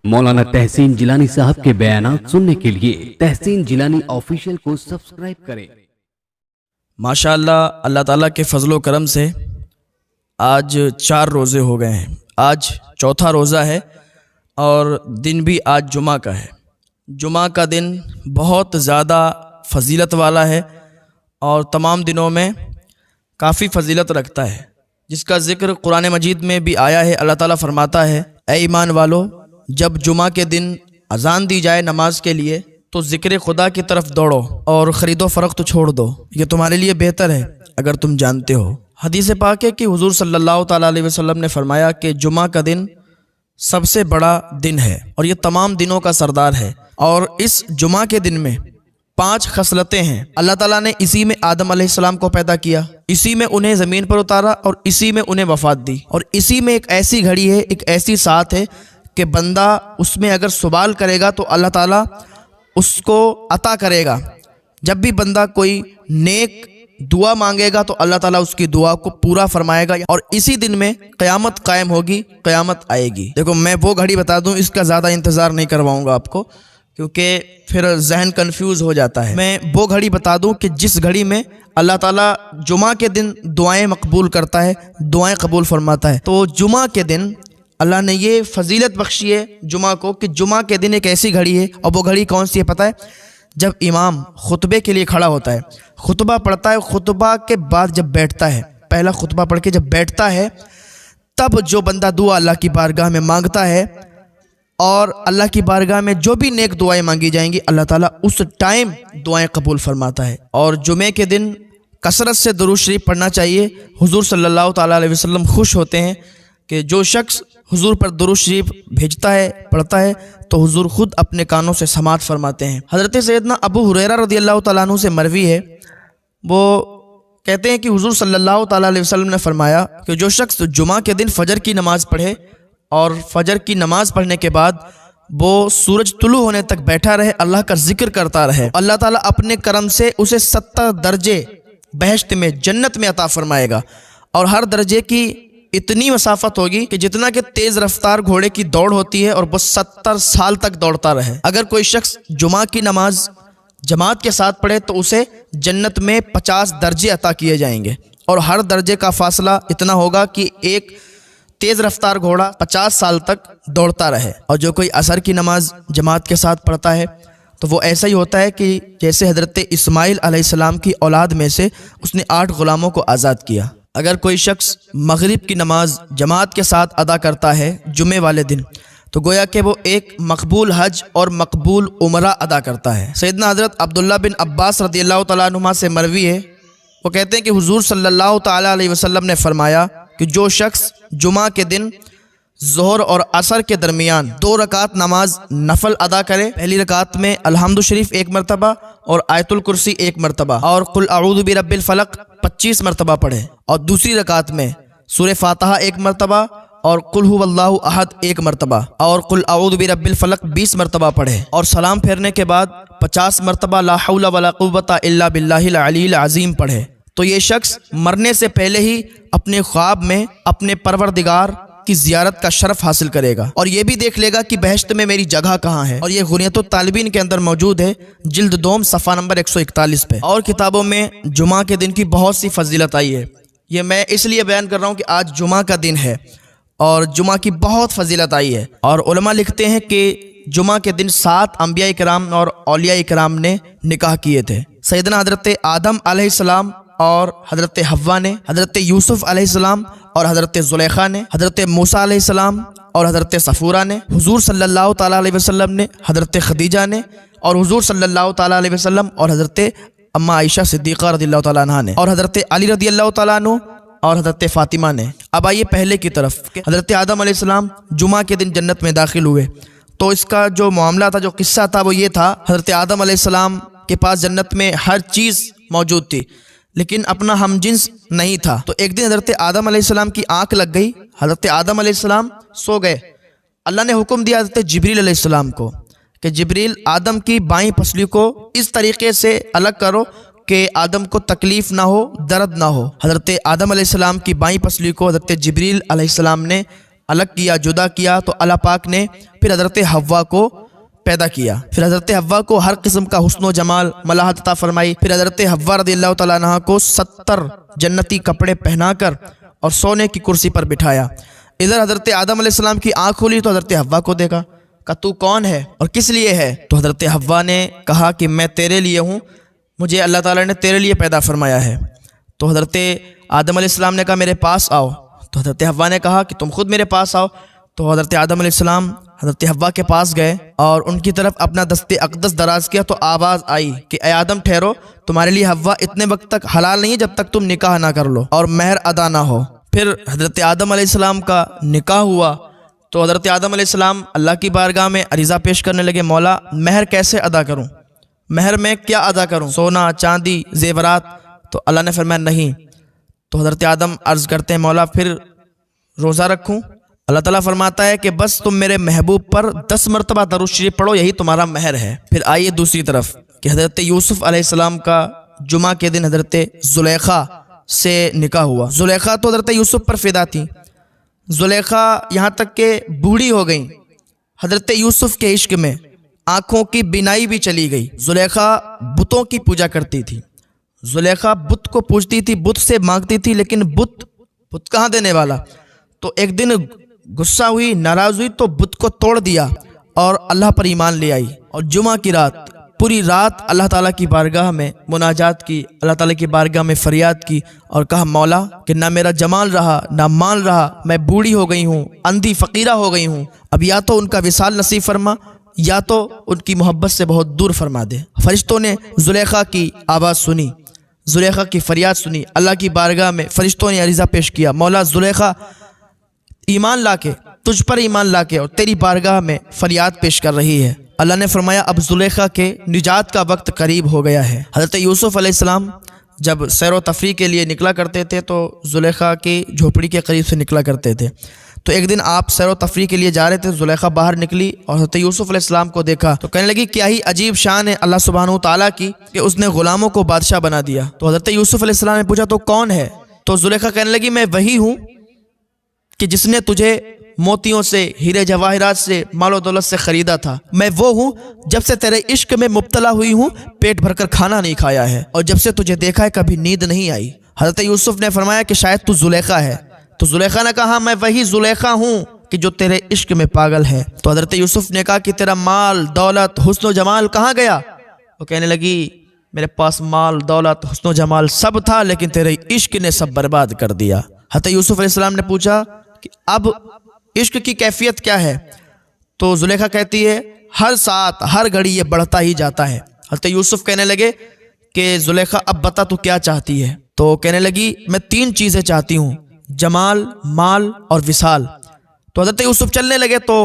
مولانا تحسین جیلانی صاحب کے بیانات سننے کے لیے تحسین جیلانی آفیشیل کو سبسکرائب کریں۔ ماشاءاللہ اللہ تعالیٰ کے فضل و کرم سے آج 4 روزے ہو گئے ہیں۔ آج چوتھا روزہ ہے اور دن بھی آج جمعہ کا ہے۔ جمعہ کا دن بہت زیادہ فضیلت والا ہے اور تمام دنوں میں کافی فضیلت رکھتا ہے، جس کا ذکر قرآن مجید میں بھی آیا ہے۔ اللہ تعالیٰ فرماتا ہے، اے ایمان والو، جب جمعہ کے دن اذان دی جائے نماز کے لیے تو ذکر خدا کی طرف دوڑو اور خرید و فروخت چھوڑ دو، یہ تمہارے لیے بہتر ہے اگر تم جانتے ہو۔ حدیث پاک ہے کہ حضور صلی اللہ تعالیٰ علیہ وسلم نے فرمایا کہ جمعہ کا دن سب سے بڑا دن ہے اور یہ تمام دنوں کا سردار ہے، اور اس جمعہ کے دن میں 5 خصلتیں ہیں۔ اللہ تعالیٰ نے اسی میں آدم علیہ السلام کو پیدا کیا، اسی میں انہیں زمین پر اتارا اور اسی میں انہیں وفات دی، اور اسی میں ایک ایسی گھڑی ہے، ایک ایسی ساتھ ہے کہ بندہ اس میں اگر سوال کرے گا تو اللہ تعالیٰ اس کو عطا کرے گا۔ جب بھی بندہ کوئی نیک دعا مانگے گا تو اللہ تعالیٰ اس کی دعا کو پورا فرمائے گا، اور اسی دن میں قیامت قائم ہوگی، قیامت آئے گی۔ دیکھو، میں وہ گھڑی بتا دوں، اس کا زیادہ انتظار نہیں کرواؤں گا آپ کو، کیونکہ پھر ذہن کنفیوز ہو جاتا ہے۔ میں وہ گھڑی بتا دوں کہ جس گھڑی میں اللہ تعالیٰ جمعہ کے دن دعائیں مقبول کرتا ہے، دعائیں قبول فرماتا ہے۔ تو جمعہ کے دن اللہ نے یہ فضیلت بخشی ہے جمعہ کو کہ جمعہ کے دن ایک ایسی گھڑی ہے، اور وہ گھڑی کون سی ہے پتہ ہے؟ جب امام خطبے کے لیے کھڑا ہوتا ہے، خطبہ پڑھتا ہے، خطبہ کے بعد جب بیٹھتا ہے، پہلا خطبہ پڑھ کے جب بیٹھتا ہے، تب جو بندہ دعا اللہ کی بارگاہ میں مانگتا ہے، اور اللہ کی بارگاہ میں جو بھی نیک دعائیں مانگی جائیں گی، اللہ تعالیٰ اس ٹائم دعائیں قبول فرماتا ہے۔ اور جمعے کے دن کثرت سے درود شریف پڑھنا چاہیے۔ حضور صلی اللہ تعالیٰ علیہ وسلم خوش ہوتے ہیں کہ جو شخص حضور پر درود شریف بھیجتا ہے، پڑھتا ہے، تو حضور خود اپنے کانوں سے سماعت فرماتے ہیں۔ حضرت سیدنا ابو ہریرہ رضی اللہ تعالیٰ عنہ سے مروی ہے، وہ کہتے ہیں کہ حضور صلی اللہ تعالیٰ علیہ وسلم نے فرمایا کہ جو شخص جمعہ کے دن فجر کی نماز پڑھے اور فجر کی نماز پڑھنے کے بعد وہ سورج طلوع ہونے تک بیٹھا رہے، اللہ کا ذکر کرتا رہے، اللہ تعالیٰ اپنے کرم سے اسے 70 درجے بہشت میں، جنت میں عطا فرمائے گا، اور ہر درجے کی اتنی مسافت ہوگی کہ جتنا کہ تیز رفتار گھوڑے کی دوڑ ہوتی ہے، اور وہ 70 سال تک دوڑتا رہے۔ اگر کوئی شخص جمعہ کی نماز جماعت کے ساتھ پڑھے تو اسے جنت میں 50 درجے عطا کیے جائیں گے، اور ہر درجے کا فاصلہ اتنا ہوگا کہ ایک تیز رفتار گھوڑا 50 سال تک دوڑتا رہے۔ اور جو کوئی عصر کی نماز جماعت کے ساتھ پڑھتا ہے تو وہ ایسا ہی ہوتا ہے کہ جیسے حضرت اسماعیل علیہ السلام کی اولاد میں سے اس نے 8 غلاموں کو آزاد کیا۔ اگر کوئی شخص مغرب کی نماز جماعت کے ساتھ ادا کرتا ہے جمعے والے دن، تو گویا کہ وہ ایک مقبول حج اور مقبول عمرہ ادا کرتا ہے۔ سیدنا حضرت عبداللہ بن عباس رضی اللہ تعالیٰ عنہما سے مروی ہے، وہ کہتے ہیں کہ حضور صلی اللہ تعالیٰ علیہ وسلم نے فرمایا کہ جو شخص جمعہ کے دن ظہر اور عصر کے درمیان 2 رکعت نماز نفل ادا کرے، پہلی رکعت میں الحمد شریف 1 مرتبہ اور آیت الکرسی 1 مرتبہ اور قل اعوذ برب الفلق 25 مرتبہ پڑھے، اور دوسری رکعت میں سورہ فاتحہ 1 مرتبہ اور قل هو اللہ احد 1 مرتبہ اور قل اعوذ برب الفلق 20 مرتبہ پڑھے، اور سلام پھیرنے کے بعد 50 مرتبہ لا حول ولا قوت الا باللہ العلی العظیم پڑھے۔ تو یہ شخص مرنے سے پہلے ہی اپنے خواب میں اپنے پروردگار کی زیارت کا شرف حاصل کرے گا، اور یہ بھی دیکھ لے گا کہ بہشت میں میری جگہ کہاں ہے، اور یہ غنیۃ الطالبین کے اندر موجود ہے، جلد 2 صفحہ نمبر 141 پہ۔ اور کتابوں میں جمعہ کے دن کی بہت سی فضیلت آئی ہے، یہ میں اس لیے بیان کر رہا ہوں کہ آج جمعہ کا دن ہے اور جمعہ کی بہت فضیلت آئی ہے۔ اور علماء لکھتے ہیں کہ جمعہ کے دن 7 انبیاء کرام اور اولیاء کرام نے نکاح کیے تھے۔ سیدنا حضرت آدم علیہ السلام اور حضرت حوا نے، حضرت یوسف علیہ السلام اور حضرت زلیخا نے، حضرت موسیٰ علیہ السلام اور حضرت صفورہ نے، حضور صلی اللہ تعالیٰ علیہ وسلم نے، حضرت خدیجہ نے، اور حضور صلی اللہ تعالیٰ علیہ وسلم اور حضرت اماں عائشہ صدیقہ رضی اللہ تعالیٰ عنہ نے، اور حضرت علی رضی اللہ تعالیٰ عنہ اور حضرت فاطمہ نے۔ اب آئیے پہلے کی طرف، حضرت آدم علیہ السلام جمعہ کے دن جنت میں داخل ہوئے، تو اس کا جو معاملہ تھا، جو قصہ تھا، وہ یہ تھا، حضرت آدم علیہ السلام کے پاس جنت میں ہر چیز موجود تھی، لیکن اپنا ہم جنس نہیں تھا۔ تو ایک دن حضرت آدم علیہ السلام کی آنکھ لگ گئی، حضرت آدم علیہ السلام سو گئے۔ اللہ نے حکم دیا حضرت جبریل علیہ السلام کو کہ جبریل آدم کی بائیں پسلی کو اس طریقے سے الگ کرو کہ آدم کو تکلیف نہ ہو، درد نہ ہو۔ حضرت آدم علیہ السلام کی بائیں پسلی کو حضرت جبریل علیہ السلام نے الگ کیا، جدا کیا، تو اللہ پاک نے پھر حضرت حوا کو پیدا کیا. پھر حضرت حوا کو ہر قسم کا حسن و جمال ملاحت عطا فرمائی. پھر حضرت حوا رضی اللہ تعالیٰ عنہ کو 70 جنتی کپڑے پہنا کر اور سونے کی کرسی پر بٹھایا. ادھر حضرت آدم علیہ السلام کی آنکھ کھلی تو حضرت حوا کو دیکھا، کہا تو کون ہے اور کس لیے ہے؟ تو حضرت حوا نے کہا کہ میں تیرے لیے ہوں، مجھے اللہ تعالیٰ نے تیرے لیے پیدا فرمایا ہے. تو حضرت آدم علیہ السلام نے کہا میرے پاس آؤ. تو حضرت حوا نے کہا کہ تم خود میرے پاس آؤ. تو حضرت آدم علیہ السلام حضرت حوا کے پاس گئے اور ان کی طرف اپنا دست اقدس دراز کیا تو آواز آئی کہ اے آدم ٹھہرو، تمہارے لیے حوا اتنے وقت تک حلال نہیں جب تک تم نکاح نہ کر لو اور مہر ادا نہ ہو. پھر حضرت آدم علیہ السلام کا نکاح ہوا تو حضرت آدم علیہ السلام اللہ کی بارگاہ میں عریضہ پیش کرنے لگے، مولا مہر کیسے ادا کروں، مہر میں کیا ادا کروں، سونا چاندی زیورات؟ تو اللہ نے فرمایا نہیں. تو حضرت آدم عرض کرتے ہیں مولا پھر روزہ رکھوں؟ اللہ تعالیٰ فرماتا ہے کہ بس تم میرے محبوب پر 10 مرتبہ درود شریف پڑھو، یہی تمہارا مہر ہے. پھر آئیے دوسری طرف کہ حضرت یوسف علیہ السلام کا جمعہ کے دن حضرت زلیخا سے نکاح ہوا. زلیخا تو حضرت یوسف پر فدا تھی. زلیخا یہاں تک کہ بوڑھی ہو گئیں حضرت یوسف کے عشق میں، آنکھوں کی بینائی بھی چلی گئی. زلیخا بتوں کی پوجا کرتی تھی. زلیخا بت کو پوجتی تھی، بت سے مانگتی تھی، لیکن بت کہاں دینے والا. تو ایک دن غصہ ہوئی، ناراض ہوئی تو بت کو توڑ دیا اور اللہ پر ایمان لے آئی. اور جمعہ کی رات پوری رات اللہ تعالیٰ کی بارگاہ میں مناجات کی، اللہ تعالیٰ کی بارگاہ میں فریاد کی اور کہا مولا کہ نہ میرا جمال رہا نہ مال رہا، میں بوڑھی ہو گئی ہوں، اندھی فقیرہ ہو گئی ہوں، اب یا تو ان کا وصال نصیب فرما یا تو ان کی محبت سے بہت دور فرما دے. فرشتوں نے زلیخا کی آواز سنی، زلیخا کی فریاد سنی. اللہ کی بارگاہ میں فرشتوں نے عریضہ پیش کیا، مولا زلیخا ایمان لا کے، تجھ پر ایمان لا کے اور تیری بارگاہ میں فریاد پیش کر رہی ہے. اللہ نے فرمایا اب زلیخا کے نجات کا وقت قریب ہو گیا ہے. حضرت یوسف علیہ السلام جب سیر و تفریح کے لیے نکلا کرتے تھے تو زلیخا کی جھوپڑی کے قریب سے نکلا کرتے تھے. تو ایک دن آپ سیر و تفریح کے لیے جا رہے تھے، زلیخا باہر نکلی اور حضرت یوسف علیہ السلام کو دیکھا تو کہنے لگی کیا ہی عجیب شان ہے اللہ سبحانہ و تعالیٰ کی کہ اس نے غلاموں کو بادشاہ بنا دیا. تو حضرت یوسف علیہ السلام نے پوچھا تو کون ہے؟ تو زلیخا کہنے لگی میں وہی ہوں کہ جس نے تجھے موتیوں سے، ہیرے جواہرات سے، مال و دولت سے خریدا تھا. میں وہ ہوں جب سے تیرے عشق میں مبتلا ہوئی ہوں پیٹ بھر کر کھانا نہیں کھایا ہے، اور جب سے تجھے دیکھا ہے کبھی نیند نہیں آئی. حضرت یوسف نے فرمایا کہ شاید تو زلیخا ہے. تو زلیخا نے کہا میں وہی زلیخا ہوں کہ جو تیرے عشق میں پاگل ہے. تو حضرت یوسف نے کہا کہ تیرا مال دولت حسن و جمال کہاں گیا؟ وہ کہنے لگی میرے پاس مال دولت حسن و جمال سب تھا لیکن تیرے عشق نے سب برباد کر دیا. حضرت یوسف علیہ السلام نے پوچھا کہ اب عشق کی کیفیت کیا ہے؟ تو زلیخا کہتی ہے ہر ساتھ ہر گھڑی یہ بڑھتا ہی جاتا ہے. حضرت یوسف کہنے لگے کہ زلیخا اب بتا تو کیا چاہتی ہے؟ تو کہنے لگی میں 3 چیزیں چاہتی ہوں، جمال، مال اور وصال. تو حضرت یوسف چلنے لگے تو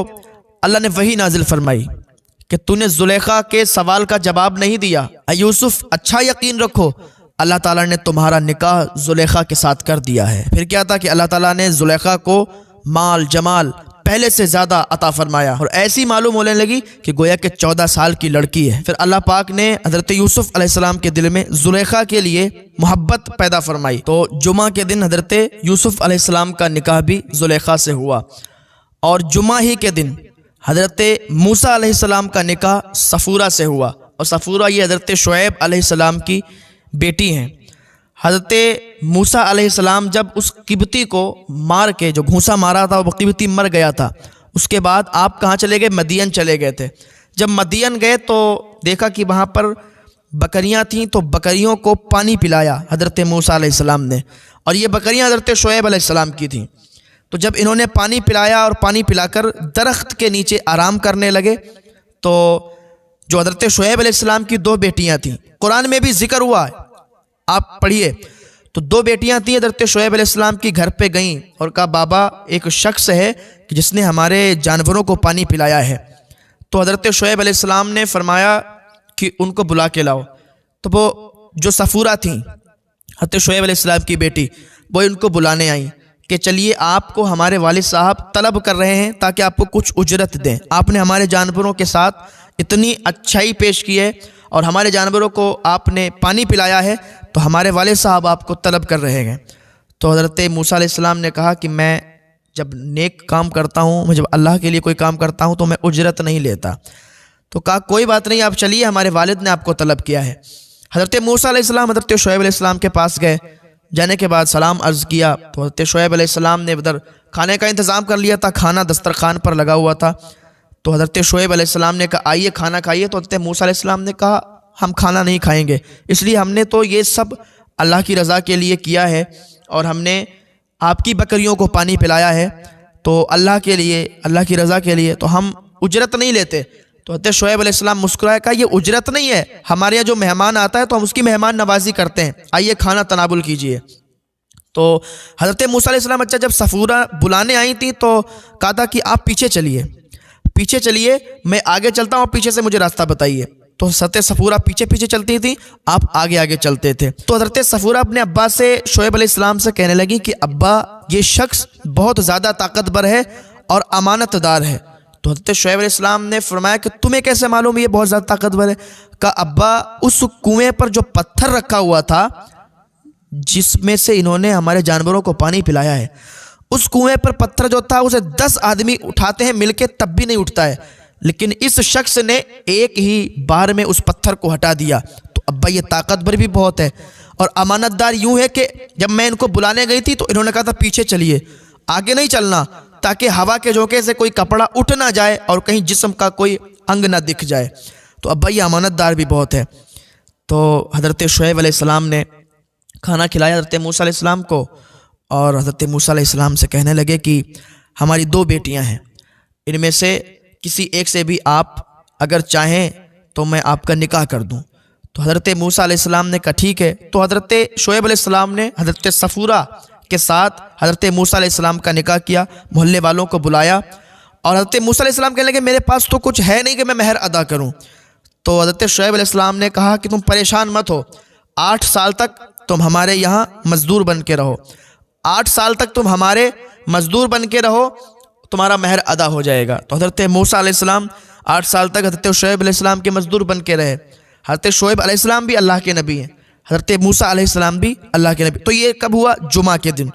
اللہ نے وحی نازل فرمائی کہ تو نے زلیخا کے سوال کا جواب نہیں دیا. اے یوسف اچھا یقین رکھو اللہ تعالیٰ نے تمہارا نکاح زلیخا کے ساتھ کر دیا ہے. پھر کیا تھا کہ اللہ تعالیٰ نے زلیخا کو مال جمال پہلے سے زیادہ عطا فرمایا اور ایسی معلوم ہونے لگی کہ گویا کہ 14 سال کی لڑکی ہے. پھر اللہ پاک نے حضرت یوسف علیہ السلام کے دل میں زلیخا کے لیے محبت پیدا فرمائی. تو جمعہ کے دن حضرت یوسف علیہ السلام کا نکاح بھی زلیخا سے ہوا اور جمعہ ہی کے دن حضرت موسیٰ علیہ السلام کا نکاح صفورہ سے ہوا. اور صفورہ یہ حضرت شعیب علیہ السلام کی بیٹی ہیں. حضرت موسیٰ علیہ السلام جب اس قبطی کو مار کے جو گھونسا مارا تھا وہ قبطی مر گیا تھا، اس کے بعد آپ کہاں چلے گئے؟ مدین چلے گئے تھے. جب مدین گئے تو دیکھا کہ وہاں پر بکریاں تھیں تو بکریوں کو پانی پلایا حضرت موسیٰ علیہ السلام نے، اور یہ بکریاں حضرت شعیب علیہ السلام کی تھیں. تو جب انہوں نے پانی پلایا اور پانی پلا کر درخت کے نیچے آرام کرنے لگے تو جو حضرت شعیب علیہ السلام کی 2 بیٹیاں تھیں، قرآن میں بھی ذکر ہوا ہے آپ پڑھیے. تو 2 بیٹیاں تھیں حضرت شعیب علیہ السلام کی گھر پہ گئیں اور کہا بابا ایک شخص ہے کہ جس نے ہمارے جانوروں کو پانی پلایا ہے. تو حضرت شعیب علیہ السلام نے فرمایا کہ ان کو بلا کے لاؤ. تو وہ جو صفورہ تھیں حضرت شعیب علیہ السلام کی بیٹی، وہ ان کو بلانے آئیں کہ چلیے آپ کو ہمارے والد صاحب طلب کر رہے ہیں تاکہ آپ کو کچھ اجرت دیں. آپ نے ہمارے جانوروں کے ساتھ اتنی اچھائی پیش کی ہے اور ہمارے جانوروں کو آپ نے پانی پلایا ہے تو ہمارے والد صاحب آپ کو طلب کر رہے ہیں. تو حضرت موسیٰ علیہ السلام نے کہا کہ میں جب نیک کام کرتا ہوں، میں جب اللہ کے لیے کوئی کام کرتا ہوں تو میں اجرت نہیں لیتا۔ تو کہا کوئی بات نہیں، آپ چلیے، ہمارے والد نے آپ کو طلب کیا ہے۔ حضرت موسیٰ علیہ السلام حضرت شعیب علیہ السلام کے پاس گئے، جانے کے بعد سلام عرض کیا تو حضرت شعیب علیہ السلام نے ادھر کھانے کا انتظام کر لیا تھا، کھانا دسترخوان پر لگا ہوا تھا۔ تو حضرت شعیب علیہ السلام نے کہا آئیے کھانا کھائیے، تو حضرت موسیٰ علیہ السلام نے کہا ہم کھانا نہیں کھائیں گے، اس لیے ہم نے تو یہ سب اللہ کی رضا کے لیے کیا ہے، اور ہم نے آپ کی بکریوں کو پانی پلایا ہے تو اللہ کے لیے، اللہ کی رضا کے لیے، تو ہم اجرت نہیں لیتے۔ تو حضرت شعیب علیہ السلام مسکرائے، کہا یہ اجرت نہیں ہے، ہمارے یہاں جو مہمان آتا ہے تو ہم اس کی مہمان نوازی کرتے ہیں، آئیے کھانا تناول کیجئے۔ تو حضرت موسیٰ علیہ السلام جب صفورہ بلانے آئی تھی تو کہا تھا کہ آپ پیچھے چلیے، میں آگے چلتا ہوں، پیچھے سے مجھے راستہ بتائیے۔ تو حضرت صفورہ پیچھے چلتی تھی، آپ آگے چلتے تھے۔ تو حضرت صفورہ اپنے ابا سے، شعیب علیہ السلام سے کہنے لگی کہ ابا یہ شخص بہت زیادہ طاقتور ہے اور امانت دار ہے۔ تو حضرت شعیب علیہ السلام نے فرمایا کہ تمہیں کیسے معلوم یہ بہت زیادہ طاقتور ہے؟ کہا ابا اس کنویں پر جو پتھر رکھا ہوا تھا جس میں سے انہوں نے ہمارے جانوروں کو پانی پلایا ہے، اس کنویں پر پتھر جو تھا اسے 10 آدمی اٹھاتے ہیں مل کے تب بھی نہیں اٹھتا ہے، لیکن اس شخص نے ایک ہی بار میں اس پتھر کو ہٹا دیا۔ تو ابا یہ طاقتور بھی بہت ہے، اور امانت دار یوں ہے کہ جب میں ان کو بلانے گئی تھی تو انہوں نے کہا تھا پیچھے چلیے، آگے نہیں چلنا، تاکہ ہوا کے جھونکے سے کوئی کپڑا اٹھ نہ جائے اور کہیں جسم کا کوئی انگ نہ دکھ جائے۔ تو ابا یہ امانت دار بھی بہت ہے۔ تو حضرت شعیب علیہ السلام نے کھانا کھلایا حضرت موسیٰ علیہ السلام کو، اور حضرت موسیٰ علیہ السلام سے کہنے لگے کہ ہماری 2 بیٹیاں ہیں، ان میں سے کسی ایک سے بھی آپ اگر چاہیں تو میں آپ کا نکاح کر دوں۔ تو حضرت موسیٰ علیہ السلام نے کہا ٹھیک ہے۔ تو حضرت شعیب علیہ السلام نے حضرت صفورہ کے ساتھ حضرت موسیٰ علیہ السلام کا نکاح کیا، محلے والوں کو بلایا، اور حضرت موسیٰ علیہ السلام کہنے لگے میرے پاس تو کچھ ہے نہیں کہ میں مہر ادا کروں۔ تو حضرت شعیب علیہ السلام نے کہا کہ تم پریشان مت ہو، 8 سال تک تم ہمارے یہاں مزدور بن کے رہو، 8 سال تک تم ہمارے مزدور بن کے رہو، تمہارا مہر ادا ہو جائے گا۔ تو حضرت موسیٰ علیہ السلام 8 سال تک حضرت شعیب علیہ السلام کے مزدور بن کے رہے۔ حضرت شعیب علیہ السلام بھی اللہ کے نبی ہیں، حضرت موسیٰ علیہ السلام بھی اللہ کے نبی۔ تو یہ کب ہوا؟ جمعہ کے دن،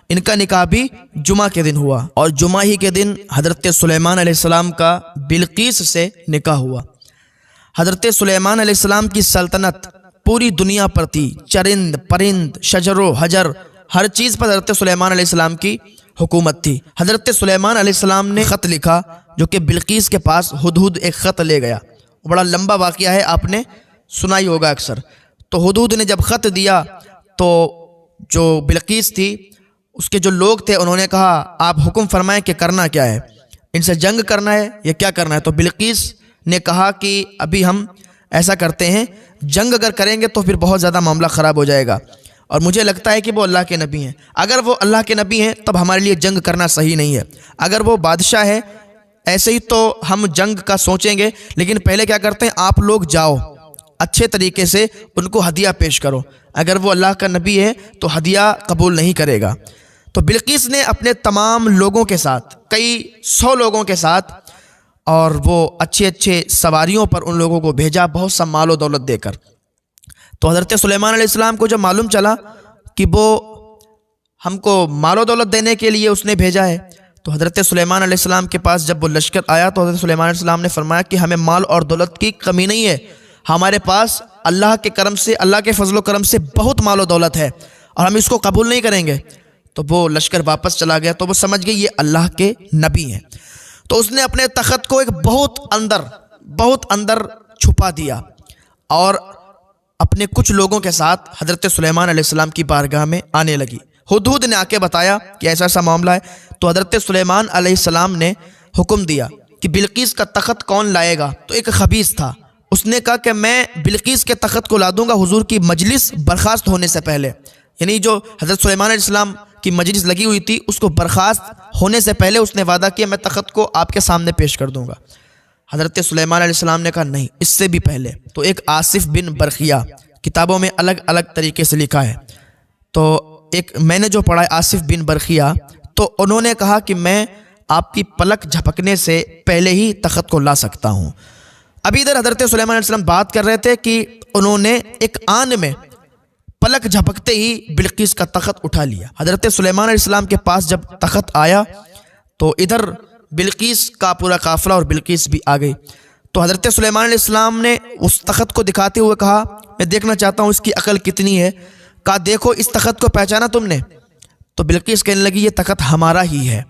ان کا نکاح بھی جمعہ کے دن ہوا، اور جمعہ ہی کے دن حضرت سلیمان علیہ السلام کا بلقیس سے نکاح ہوا۔ حضرت سلیمان علیہ السلام کی سلطنت پوری دنیا پر تھی، چرند پرند شجر و حجر ہر چیز پر حضرت سلیمان علیہ السلام کی حکومت تھی۔ حضرت سلیمان علیہ السلام نے خط لکھا جو کہ بلقیس کے پاس ہدہد ایک خط لے گیا، بڑا لمبا واقعہ ہے، آپ نے سنا ہی ہوگا اکثر۔ تو ہدہد نے جب خط دیا تو جو بلقیس تھی اس کے جو لوگ تھے انہوں نے کہا آپ حکم فرمائیں کہ کرنا کیا ہے، ان سے جنگ کرنا ہے یا کیا کرنا ہے؟ تو بلقیس نے کہا کہ ابھی ہم ایسا کرتے ہیں، جنگ اگر کریں گے تو پھر بہت زیادہ معاملہ خراب ہو جائے گا، اور مجھے لگتا ہے کہ وہ اللہ کے نبی ہیں، اگر وہ اللہ کے نبی ہیں تب ہمارے لیے جنگ کرنا صحیح نہیں ہے، اگر وہ بادشاہ ہے ایسے ہی تو ہم جنگ کا سوچیں گے، لیکن پہلے کیا کرتے ہیں آپ لوگ جاؤ اچھے طریقے سے ان کو ہدیہ پیش کرو، اگر وہ اللہ کا نبی ہے تو ہدیہ قبول نہیں کرے گا۔ تو بلقیس نے اپنے تمام لوگوں کے ساتھ، کئی 100 لوگوں کے ساتھ، اور وہ اچھے سواریوں پر ان لوگوں کو بھیجا بہت سا مال و دولت دے کر۔ تو حضرت سلیمان علیہ السلام کو جب معلوم چلا کہ وہ ہم کو مال و دولت دینے کے لیے اس نے بھیجا ہے، تو حضرت سلیمان علیہ السلام کے پاس جب وہ لشکر آیا تو حضرت سلیمان علیہ السلام نے فرمایا کہ ہمیں مال اور دولت کی کمی نہیں ہے، ہمارے پاس اللہ کے کرم سے، اللہ کے فضل و کرم سے بہت مال و دولت ہے، اور ہم اس کو قبول نہیں کریں گے۔ تو وہ لشکر واپس چلا گیا، تو وہ سمجھ گئی یہ اللہ کے نبی ہیں۔ تو اس نے اپنے تخت کو ایک بہت اندر چھپا دیا، اور اپنے کچھ لوگوں کے ساتھ حضرت سلیمان علیہ السلام کی بارگاہ میں آنے لگی۔ ہدہد نے آ کے بتایا کہ ایسا معاملہ ہے، تو حضرت سلیمان علیہ السلام نے حکم دیا کہ بلقیس کا تخت کون لائے گا؟ تو ایک خبیث تھا، اس نے کہا کہ میں بلقیس کے تخت کو لا دوں گا حضور کی مجلس برخاست ہونے سے پہلے، یعنی جو حضرت سلیمان علیہ السلام کی مجلس لگی ہوئی تھی اس کو برخاست ہونے سے پہلے اس نے وعدہ کیا میں تخت کو آپ کے سامنے پیش کر دوں گا۔ حضرت سلیمان علیہ السلام نے کہا نہیں، اس سے بھی پہلے۔ تو ایک آصف بن برخیہ، کتابوں میں الگ الگ طریقے سے لکھا ہے، تو ایک میں نے جو پڑھا ہے آصف بن برخیہ، تو انہوں نے کہا کہ میں آپ کی پلک جھپکنے سے پہلے ہی تخت کو لا سکتا ہوں۔ ابھی ادھر حضرت سلیمان علیہ السلام بات کر رہے تھے کہ انہوں نے ایک آن میں پلک جھپکتے ہی بلقیس کا تخت اٹھا لیا۔ حضرت سلیمان علیہ السلام کے پاس جب تخت آیا تو ادھر بلقیس کا پورا قافلہ اور بلقیس بھی آ گئی. تو حضرت سلیمان علیہ السلام نے اس تخت کو دکھاتے ہوئے کہا میں دیکھنا چاہتا ہوں اس کی عقل کتنی ہے. کہا دیکھو اس تخت کو پہچانا تم نے؟ تو بلقیس کہنے لگی یہ تخت ہمارا ہی ہے.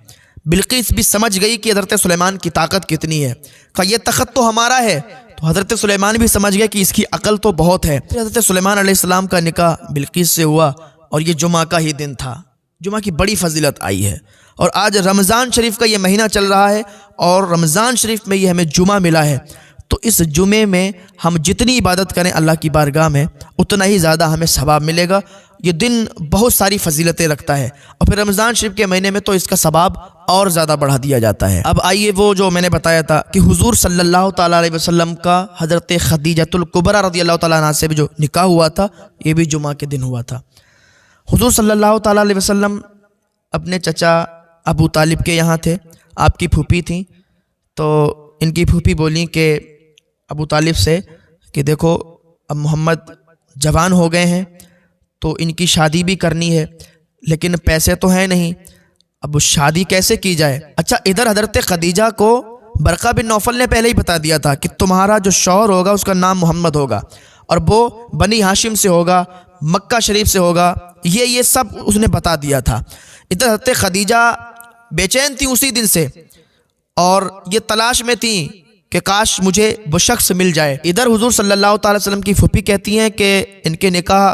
بلقیس بھی سمجھ گئی کہ حضرت سلیمان کی طاقت کتنی ہے. کہا یہ تخت تو ہمارا ہے. تو حضرت سلیمان بھی سمجھ گئے کہ اس کی عقل تو بہت ہے. حضرت سلیمان علیہ السلام کا نکاح بلقیس سے ہوا اور یہ جمعہ کا ہی دن تھا. جمعہ کی بڑی فضیلت آئی ہے اور آج رمضان شریف کا یہ مہینہ چل رہا ہے اور رمضان شریف میں یہ ہمیں جمعہ ملا ہے. تو اس جمعے میں ہم جتنی عبادت کریں اللہ کی بارگاہ میں اتنا ہی زیادہ ہمیں ثواب ملے گا. یہ دن بہت ساری فضیلتیں رکھتا ہے اور پھر رمضان شریف کے مہینے میں تو اس کا ثواب اور زیادہ بڑھا دیا جاتا ہے. اب آئیے وہ جو میں نے بتایا تھا کہ حضور صلی اللہ تعالیٰ علیہ وسلم کا حضرت خدیجۃ الکبریٰ رضی اللہ تعالیٰ عنہا سے بھی جو نکاح ہوا تھا یہ بھی جمعہ کے دن ہوا تھا. حضور صلی اللہ تعالیٰ علیہ وسلم اپنے چچا ابو طالب کے یہاں تھے. آپ کی پھوپھی تھیں تو ان کی پھوپھی بولیں کہ ابو طالب سے کہ دیکھو اب محمد جوان ہو گئے ہیں تو ان کی شادی بھی کرنی ہے لیکن پیسے تو ہیں نہیں, اب شادی کیسے کی جائے. اچھا ادھر حضرت خدیجہ کو برقہ بن نوفل نے پہلے ہی بتا دیا تھا کہ تمہارا جو شوہر ہوگا اس کا نام محمد ہوگا اور وہ بنی ہاشم سے ہوگا, مکہ شریف سے ہوگا, یہ سب اس نے بتا دیا تھا. ادھر حضرت خدیجہ بے چین تھی اسی دن سے اور یہ تلاش میں تھیں کہ کاش مجھے وہ شخص مل جائے. ادھر حضور صلی اللہ تعالی وسلم کی پھوپھی کہتی ہیں کہ ان کے نکاح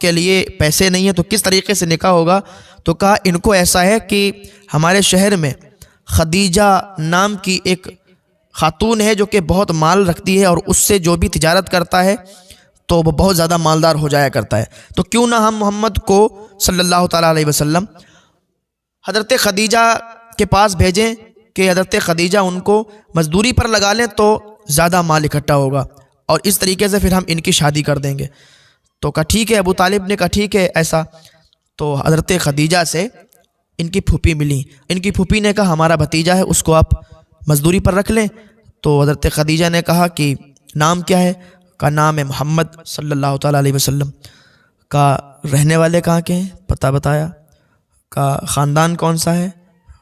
کے لیے پیسے نہیں ہیں تو کس طریقے سے نکاح ہوگا. تو کہا ان کو ایسا ہے کہ ہمارے شہر میں خدیجہ نام کی ایک خاتون ہے جو کہ بہت مال رکھتی ہے اور اس سے جو بھی تجارت کرتا ہے تو وہ بہت زیادہ مالدار ہو جایا کرتا ہے. تو کیوں نہ ہم محمد کو صلی اللہ تعالیٰ علیہ وسلم حضرت خدیجہ کے پاس بھیجیں کہ حضرت خدیجہ ان کو مزدوری پر لگا لیں تو زیادہ مال اکٹھا ہوگا اور اس طریقے سے پھر ہم ان کی شادی کر دیں گے. تو کہا ٹھیک ہے. ابو طالب نے کہا ٹھیک ہے ایسا. تو حضرت خدیجہ سے ان کی پھوپھی ملی. ان کی پھوپھی نے کہا ہمارا بھتیجا ہے اس کو آپ مزدوری پر رکھ لیں. تو حضرت خدیجہ نے کہا کہ نام کیا ہے؟ کا نام ہے محمد صلی اللہ تعالیٰ علیہ وسلم. کا رہنے والے کہاں کے ہیں؟ پتہ بتایا. کا خاندان کون سا ہے؟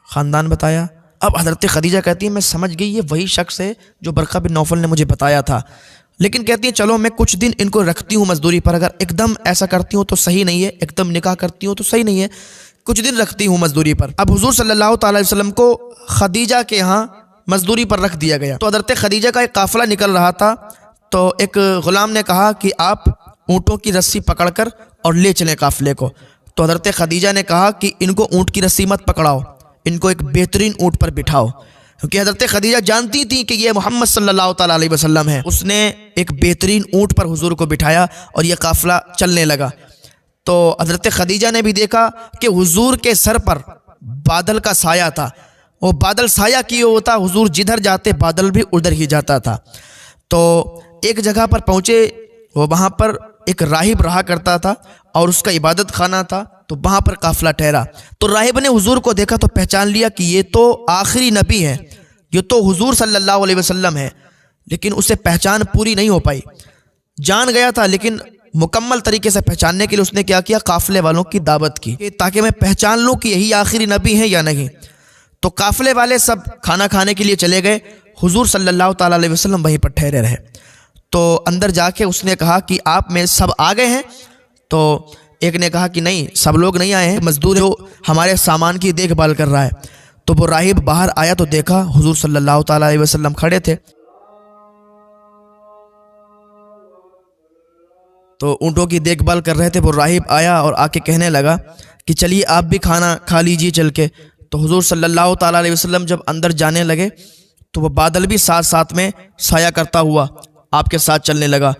خاندان بتایا. اب حضرت خدیجہ کہتی ہیں میں سمجھ گئی یہ وہی شخص ہے جو برقہ بن نوفل نے مجھے بتایا تھا, لیکن کہتی ہیں چلو میں کچھ دن ان کو رکھتی ہوں مزدوری پر. اگر ایک دم ایسا کرتی ہوں تو صحیح نہیں ہے, ایک دم نکاح کرتی ہوں تو صحیح نہیں ہے, کچھ دن رکھتی ہوں مزدوری پر. اب حضور صلی اللہ تعالیٰ علیہ وسلم کو خدیجہ کے ہاں مزدوری پر رکھ دیا گیا. تو حضرت خدیجہ کا ایک قافلہ نکل رہا تھا تو ایک غلام نے کہا کہ آپ اونٹوں کی رسی پکڑ کر اور لے چلیں قافلے کو. تو حضرت خدیجہ نے کہا کہ ان کو اونٹ کی رسی مت پکڑاؤ, ان کو ایک بہترین اونٹ پر بٹھاؤ, کیونکہ حضرت خدیجہ جانتی تھی کہ یہ محمد صلی اللہ تعالیٰ علیہ وسلم ہے. اس نے ایک بہترین اونٹ پر حضور کو بٹھایا اور یہ قافلہ چلنے لگا. تو حضرت خدیجہ نے بھی دیکھا کہ حضور کے سر پر بادل کا سایہ تھا, وہ بادل سایہ کیے ہوتا, حضور جدھر جاتے بادل بھی ادھر ہی جاتا تھا. تو ایک جگہ پر پہنچے, وہ وہاں پر ایک راہب رہا کرتا تھا اور اس کا عبادت خانہ تھا, تو وہاں پر قافلہ ٹھہرا. تو راہب نے حضور کو دیکھا تو پہچان لیا کہ یہ تو آخری نبی ہے, یہ تو حضور صلی اللہ علیہ وسلم ہے, لیکن اسے پہچان پوری نہیں ہو پائی. جان گیا تھا لیکن مکمل طریقے سے پہچاننے کے لیے اس نے کیا کیا, قافلے والوں کی دعوت کی تاکہ میں پہچان لوں کہ یہی آخری نبی ہیں یا نہیں. تو قافلے والے سب کھانا کھانے کے لیے چلے گئے, حضور صلی اللہ تعالیٰ علیہ وسلم وہیں پر ٹھہرے رہے. تو اندر جا کے اس نے کہا کہ آپ میں سب آ گئے ہیں؟ تو ایک نے کہا کہ نہیں سب لوگ نہیں آئے ہیں, مزدور جو ہمارے سامان کی دیکھ بھال کر رہا ہے. تو وہ راہب باہر آیا تو دیکھا حضور صلی اللہ تعالیٰ علیہ وسلم کھڑے تھے. تو اونٹوں کی دیکھ بھال کر رہے تھے. وہ راہب آیا اور آ کے کہنے لگا کہ چلیے آپ بھی کھانا کھا لیجیے چل کے. تو حضور صلی اللہ تعالیٰ علیہ وسلم جب اندر جانے لگے تو وہ بادل بھی ساتھ ساتھ میں سایہ کرتا ہوا آپ کے ساتھ چلنے لگا.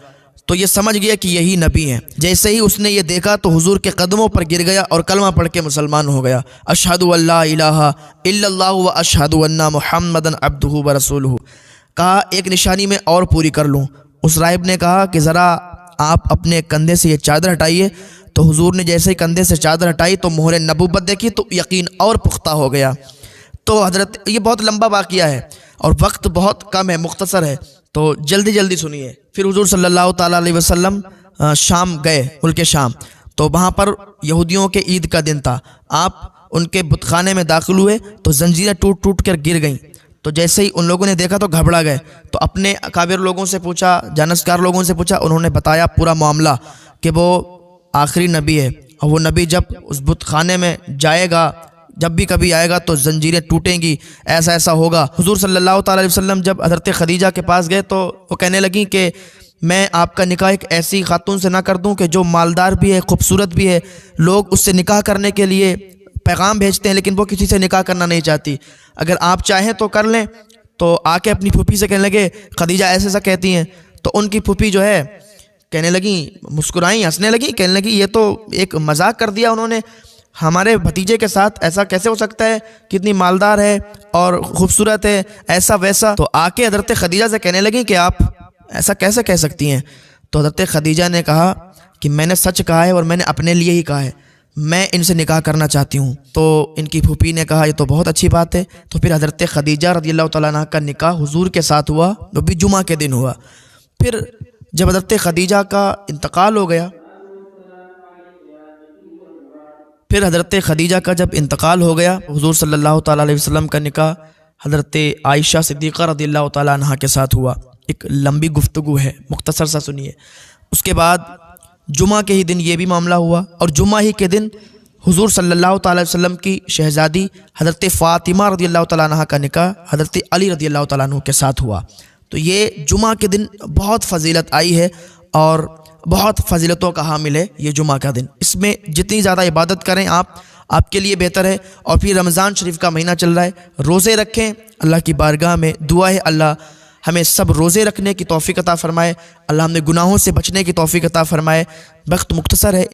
تو یہ سمجھ گیا کہ یہی نبی ہیں. جیسے ہی اس نے یہ دیکھا تو حضور کے قدموں پر گر گیا اور کلمہ پڑھ کے مسلمان ہو گیا. اشہد ان لا الہ الا اللہ و اشہد ان محمدا عبدہ و رسولہ. کہا ایک نشانی میں اور پوری کر لوں. اس راہب نے کہا کہ ذرا آپ اپنے کندھے سے یہ چادر ہٹائیے. تو حضور نے جیسے ہی کندھے سے چادر ہٹائی تو مہر نبوت دیکھی تو یقین اور پختہ ہو گیا. تو حضرت یہ بہت لمبا واقعہ ہے اور وقت بہت کم ہے, مختصر ہے, تو جلدی جلدی سنیے. پھر حضور صلی اللہ تعالیٰ علیہ وسلم شام گئے, ملک شام. تو وہاں پر یہودیوں کے عید کا دن تھا. آپ ان کے بت خانے میں داخل ہوئے تو زنجیریں ٹوٹ ٹوٹ کر گر گئیں. تو جیسے ہی ان لوگوں نے دیکھا تو گھبرا گئے. تو اپنے اکابر لوگوں سے پوچھا, جانشکار لوگوں سے پوچھا, انہوں نے بتایا پورا معاملہ کہ وہ آخری نبی ہے, اور وہ نبی جب اس بت خانے میں جائے گا, جب بھی کبھی آئے گا تو زنجیریں ٹوٹیں گی, ایسا ایسا ہوگا. حضور صلی اللہ تعالیٰ علیہ وسلم جب حضرت خدیجہ کے پاس گئے تو وہ کہنے لگیں کہ میں آپ کا نکاح ایک ایسی خاتون سے نہ کر دوں کہ جو مالدار بھی ہے, خوبصورت بھی ہے, لوگ اس سے نکاح کرنے کے لیے پیغام بھیجتے ہیں لیکن وہ کسی سے نکاح کرنا نہیں چاہتی, اگر آپ چاہیں تو کر لیں. تو آ کے اپنی پھوپھی سے کہنے لگے خدیجہ ایسا ایسا کہتی ہیں. تو ان کی پھوپھی جو ہے کہنے لگیں, مسکرائیں, ہنسنے لگیں, کہنے لگیں یہ تو ایک مذاق کر دیا انہوں نے, ہمارے بھتیجے کے ساتھ ایسا کیسے ہو سکتا ہے, کتنی مالدار ہے اور خوبصورت ہے, ایسا ویسا. تو آ کے حضرت خدیجہ سے کہنے لگیں کہ آپ ایسا کیسے کہہ سکتی ہیں. تو حضرت خدیجہ نے کہا کہ میں نے سچ کہا ہے اور میں نے اپنے لیے ہی کہا ہے, میں ان سے نکاح کرنا چاہتی ہوں. تو ان کی پھوپھی نے کہا یہ تو بہت اچھی بات ہے. تو پھر حضرت خدیجہ رضی اللہ تعالیٰ عنہ کا نکاح حضور کے ساتھ ہوا, وہ بھی جمعہ کے دن ہوا. پھر جب حضرت خدیجہ کا انتقال ہو گیا, پھر حضرت خدیجہ کا جب انتقال ہو گیا, حضور صلی اللہ تعالیٰ علیہ وسلم کا نکاح حضرت عائشہ صدیقہ رضی اللہ تعالیٰ عنہ کے ساتھ ہوا. ایک لمبی گفتگو ہے, مختصر سا سنیے. اس کے بعد جمعہ کے ہی دن یہ بھی معاملہ ہوا, اور جمعہ ہی کے دن حضور صلی اللہ تعالیٰ علیہ وسلم کی شہزادی حضرت فاطمہ رضی اللہ تعالیٰ عنہ کا نکاح حضرت علی رضی اللہ تعالیٰ عنہ کے ساتھ ہوا. تو یہ جمعہ کے دن بہت فضیلت آئی ہے اور بہت فضیلتوں کا حامل ہے یہ جمعہ کا دن. اس میں جتنی زیادہ عبادت کریں آپ کے لیے بہتر ہے. اور پھر رمضان شریف کا مہینہ چل رہا ہے, روزے رکھیں. اللہ کی بارگاہ میں دعا ہے اللہ ہمیں سب روزے رکھنے کی توفیق عطا فرمائے, اللہ ہم نے گناہوں سے بچنے کی توفیق عطا فرمائے. وقت مختصر ہے.